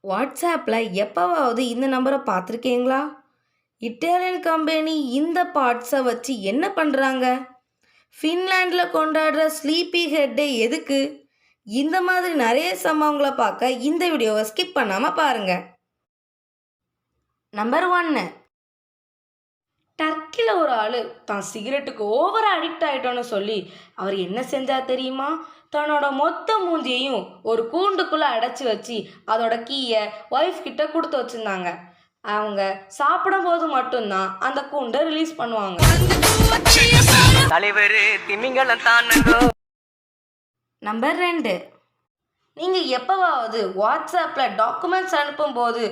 வாட்ஸ்ஆப்பில் எப்போவாவது இந்த நம்பரை பார்த்துருக்கீங்களா? இட்டாலியன் கம்பெனி இந்த பார்ட்ஸை வச்சு என்ன பண்ணுறாங்க? ஃபின்லாண்டில் கொண்டாடுற ஸ்லீப்பி ஹெட் டே எதுக்கு? இந்த மாதிரி நிறைய சம்பவங்களை பார்க்க இந்த வீடியோவை ஸ்கிப் பண்ணாமல் பாருங்கள். நம்பர் 1, டர்க்கியில் ஒரு ஆள் தான் சிகரெட்டுக்கு ஓவராக அடிக்ட் ஆகிட்டோன்னு சொல்லி அவர் என்ன செஞ்சால் தெரியுமா? தன்னோட மொத்த மூஞ்சியையும் ஒரு கூண்டுக்குள்ளே அடைச்சி வச்சு அதோட கீயை ஒய்ஃப் கிட்ட கொடுத்து வச்சுருந்தாங்க. அவங்க சாப்பிடும் போது மட்டும்தான் அந்த கூண்டை ரிலீஸ் பண்ணுவாங்க. நம்பர் 2, நீங்கள் எப்போவாவது வாட்ஸ்அப்பில் டாக்குமெண்ட்ஸ் அனுப்பும்போது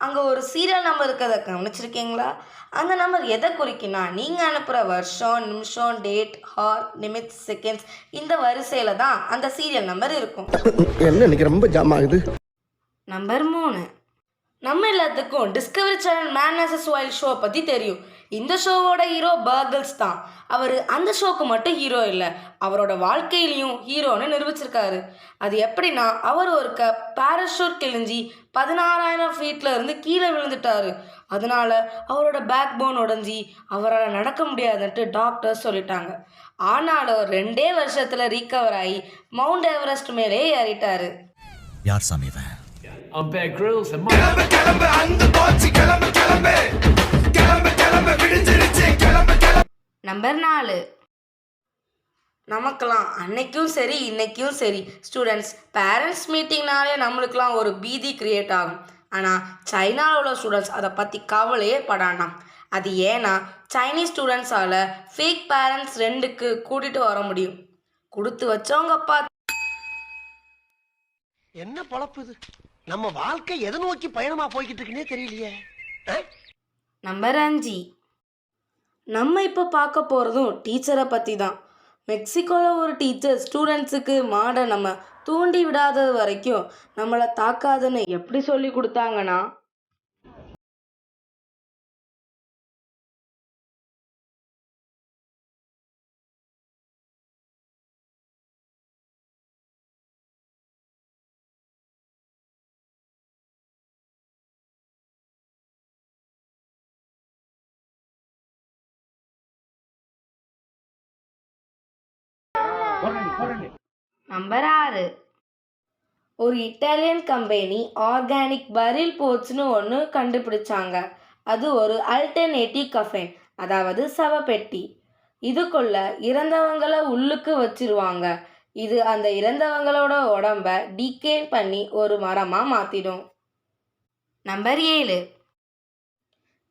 அங்கே ஒரு சீரியல் நம்பர் இருக்கிறத கவனிச்சிருக்கீங்களா? அந்த நம்பர் எதை குறிக்குன்னா, நீங்கள் அனுப்புகிற வருஷம், நிமிஷம், டேட், ஹார், நிமிட்ஸ், செகண்ட்ஸ் இந்த வரிசையில் தான் அந்த சீரியல் நம்பர் இருக்கும். என்ன ரொம்ப ஜாம் ஆகுது. நம்பர் 3, நம்ம எல்லாத்துக்கும் Discovery channel man versus wild show பற்றி தெரியும். இந்த ஷோவோட ஹீரோ பர்கிள்ஸ் தான். அவர் அந்த ஷோக்கு மட்டும் ஹீரோ இல்லை, அவரோட வாழ்க்கையிலையும் ஹீரோன்னு நிரூபிச்சிருக்காரு. அது எப்படின்னா, அவர் ஒரு பேராஷூட் கிழிஞ்சி 16,000 ஃபீட்டில் இருந்து கீழே விழுந்துட்டாரு. அதனால அவரோட பேக் போன் உடஞ்சி அவரால் நடக்க முடியாதுன்ட்டு டாக்டர்ஸ் சொல்லிட்டாங்க. ஆனாலும் 2 வருஷத்தில் ரீகவர் ஆகி மவுண்ட் எவரெஸ்ட் மேலே ஏறிட்டாரு. யார் சாமி இவன்? I'm Bear Grylls and number 4, நமக்கெல்லாம் அன்னைக்கும் சரி இன்னைக்கும் சரி ஸ்டூடெண்ட்ஸ் பேரண்ட்ஸ் மீட்டிங்னாலே நம்மளுக்கெல்லாம் ஒரு பீதி கிரியேட் ஆகும். ஆனால் சைனாவில் உள்ள ஸ்டூடெண்ட்ஸ் அதை பற்றி கவலையே படானாம். அது ஏன்னா சைனீஸ் ஸ்டூடெண்ட்ஸால் ஃபேக் பேரண்ட்ஸ் 2க்கு கூட்டிகிட்டு வர முடியும். கொடுத்து வச்சவங்கப்பா. என்ன பொழப்பு இது? நம்ம வாழ்க்கை எதை நோக்கி பயணமா போய்கிட்டு இருக்குன்னே தெரியலையே. நம்பர் 5, நம்ம இப்போ பார்க்க போகிறதும் டீச்சரை பற்றி தான். மெக்சிகோவில் ஒரு டீச்சர் ஸ்டூடெண்ட்ஸுக்கு மாட நம்ம தூண்டி விடாதது வரைக்கும் நம்மளை தாக்காதுன்னு எப்படி சொல்லி கொடுத்தாங்கன்னா, நம்பர் 6, ஒரு இட்டாலியன் கம்பெனி ஆர்கானிக் பரில் போட்ஸ்னு ஒன்று கண்டுபிடிச்சாங்க. அது ஒரு அல்டர்னேட்டிவ் கஃபைன், அதாவது சவப்பெட்டி. இதுக்குள்ள இறந்தவங்களை உள்ளுக்கு வச்சிருவாங்க. இது அந்த இறந்தவங்களோட உடம்ப டீகேன் பண்ணி ஒரு மரமாக மாற்றிடும். நம்பர் 7,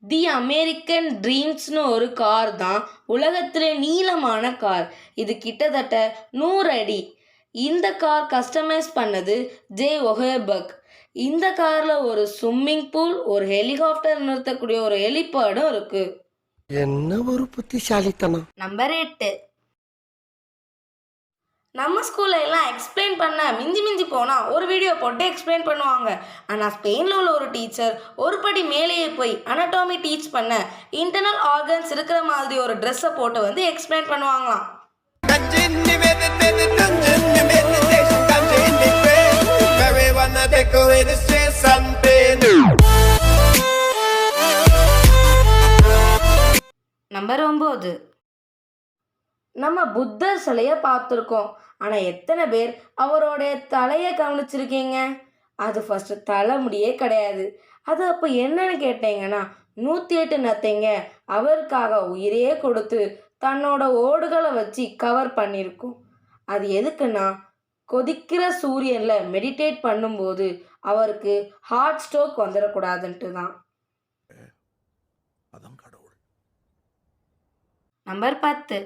தி அமெரிக்கன் ட்ரீம்ஸ்னு ஒரு கார் தான் உலகத்திலே நீளமான கார். இது கிட்டத்தட்ட 100 அடி. இந்த கார் கஸ்டமைஸ் பண்ணது ஜே ஒஹேபர்க். இந்த காரில் ஒரு ஸ்விம்மிங் பூல், ஒரு ஹெலிகாப்டர் நிறுத்தக்கூடிய ஒரு ஹெலிபேடும் இருக்கு. என்ன ஒரு புத்திசாலித்தனம். நம்பர் 8, நம்ம ஸ்கூல்ல எல்லாம் எக்ஸ்பிளைன் பண்ண மிஞ்சி போனால் ஒரு வீடியோ போட்டு எக்ஸ்பிளைன் பண்ணுவாங்க. ஆனால் ஸ்பெயினில் உள்ள ஒரு டீச்சர் ஒரு படி மேலேயே போய் அனட்டாமி டீச் பண்ண இன்டர்னல் ஆர்கன்ஸ் இருக்கிற மாதிரி ஒரு ட்ரெஸ்ஸை போட்டு வந்து எக்ஸ்பிளைன் பண்ணுவாங்களாம். நம்பர் 9, நம்ம புத்தர் சிலையை பார்த்துருக்கோம். ஆனால் எத்தனை பேர் அவரோடைய தலையை கவனிச்சிருக்கீங்க? அது ஃபஸ்ட்டு தலைமுடியே கிடையாது. அது அப்போ என்னன்னு கேட்டீங்கன்னா, 108 நத்தைங்க அவருக்காக உயிரையே கொடுத்து தன்னோட ஓடுகளை வச்சு கவர் பண்ணியிருக்கும். அது எதுக்குன்னா, கொதிக்கிற சூரியனில் மெடிடேட் பண்ணும்போது அவருக்கு ஹார்ட் ஸ்ட்ரோக் வந்துடக்கூடாதுன்ட்டு தான். நம்பர் 10,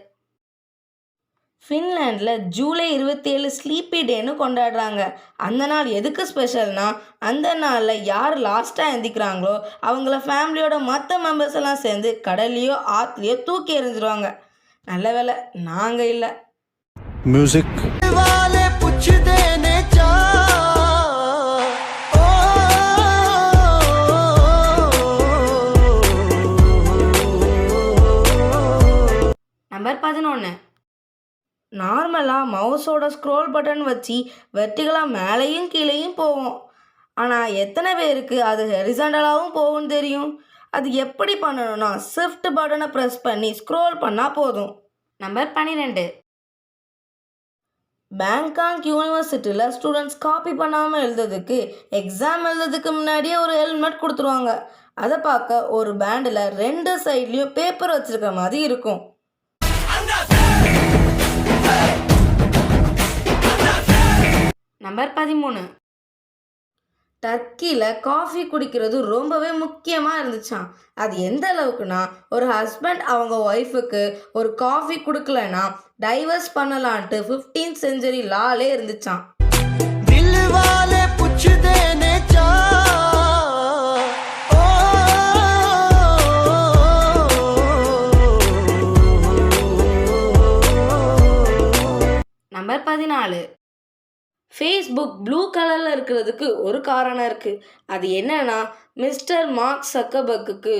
ஃபின்லாண்டில் ஜூலை 27 ஸ்லீப்பி டேன்னு கொண்டாடுறாங்க. அந்த நாள் எதுக்கு ஸ்பெஷல்னா, அந்த நாளில் யார் லாஸ்ட்டாக எந்திக்கிறாங்களோ அவங்கள ஃபேமிலியோட மற்ற மெம்பர்ஸ் எல்லாம் சேர்ந்து கடல்லையோ ஆற்றுலையோ தூக்கி எறிஞ்சிருவாங்க. நல்ல வேலை நாங்கள் இல்லை. மியூசிக் நம்பர் 11, நார்மலாக மவுஸோட ஸ்க்ரோல் பட்டன் வச்சு வெர்டிகலாக மேலேயும் கீழேயும் போவோம். ஆனால் எத்தனை பேருக்கு அது ஹரிசாண்டலாகவும் போகும்னு தெரியும்? அது எப்படி பண்ணணும்னா ஷிஃப்ட் பட்டனை ப்ரெஸ் பண்ணி ஸ்க்ரோல் பண்ணால் போதும். நம்பர் 12. பேங்காக் யூனிவர்சிட்டியில் ஸ்டூடெண்ட்ஸ் காப்பி பண்ணாமல் எழுதுறதுக்கு எக்ஸாம் எழுதுறதுக்கு முன்னாடியே ஒரு ஹெல்மெட் கொடுத்துருவாங்க. அதை பார்க்க ஒரு பேண்டில் 2 சைட்லேயும் பேப்பர் வச்சுருக்க மாதிரி இருக்கும். நம்பர் 13. டர்க்கியில் காஃபி குடிக்கிறது ரொம்பவே முக்கியமாக இருந்துச்சாம். அது எந்த அளவுக்குன்னா, ஒரு ஹஸ்பண்ட் அவங்க ஒய்ஃபுக்கு ஒரு காஃபி கொடுக்கலன்னா டைவர்ஸ் பண்ணலான்ட்டு 15th century லாலே இருந்துச்சாம். நம்பர் 14. ஃபேஸ்புக் ப்ளூ கலரில் இருக்கிறதுக்கு ஒரு காரணம் இருக்குது. அது என்னன்னா, மிஸ்டர் மார்க் சக்கர்பர்க்குக்கு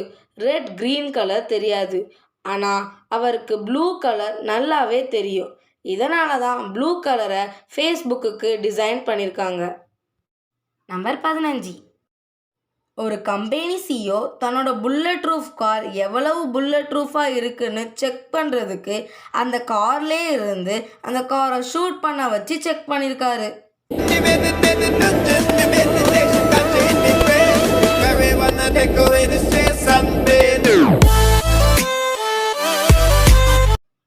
ரெட் க்ரீன் கலர் தெரியாது. ஆனால் அவருக்கு ப்ளூ கலர் நல்லாவே தெரியும். இதனால தான் ப்ளூ கலரை ஃபேஸ்புக்குக்கு டிசைன் பண்ணியிருக்காங்க. நம்பர் 15. ஒரு கம்பெனி சிஇஓ தன்னோட புல்லட் ப்ரூஃப் கார் எவ்வளவு புல்லட் ப்ரூஃபாக இருக்குன்னு செக் பண்ணுறதுக்கு அந்த கார்லே இருந்து அந்த காரை ஷூட் பண்ண வச்சு செக் பண்ணியிருக்காரு.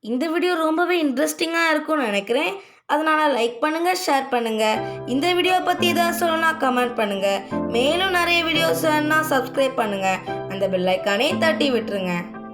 இந்த வீடியோ ரொம்பவே இன்ட்ரெஸ்டிங்காக இருக்கும்னு நினைக்கிறேன். அதனால் லைக் பண்ணுங்கள், ஷேர் பண்ணுங்கள். இந்த வீடியோ பற்றி எதாவது சொல்லணும்னா கமெண்ட் பண்ணுங்கள். மேலும் நிறைய வீடியோஸ் வேணுன்னா சப்ஸ்கிரைப் பண்ணுங்கள். அந்த பெல் ஐக்கானே தட்டி விட்டுருங்க.